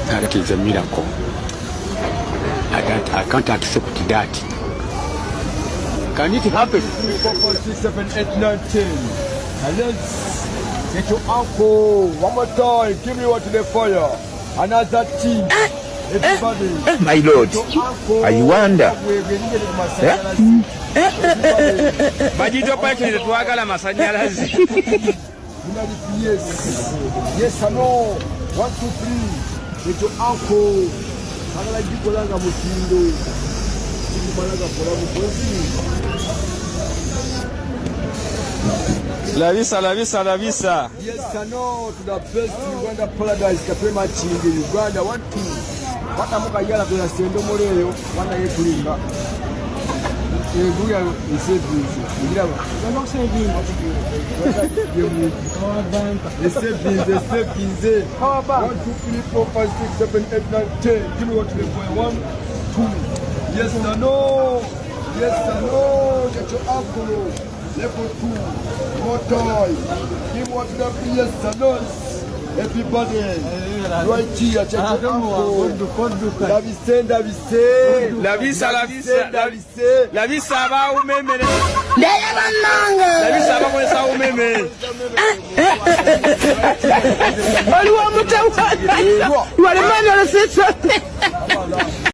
That is a miracle. I can't accept that. Can it happen? 3, 4, 5, 6, 7, 8, 9, 10. And let's get your uncle. One more time. Give me one to the fire. Another team. Everybody. My lord. I wonder. Bajito pake tuwagala masanyalazi. Yes or no? 1, 2, 3. Get your uncle. Agala jikolanga mutindo. La visa. Yes or no to the best Uganda paradise Kapema Chingi Uganda 1, 2. Watamuka yala kwa sendo moreyo wana yetulinga. Eguya isebinze. Ngira ba. Não sei Esebinze. How about 1, 2, 3, 4, 5, 6, 7, 8, 9, 10. Give me what to the boy. 1, 2. Yes or no? Yes or no? Get your uncle. Level 2. More toy. Give what to the yes or no? Everybody. Right here. Check your uncle. La visa ba umeme. La visa ba kwesa umeme. You are the man of the system.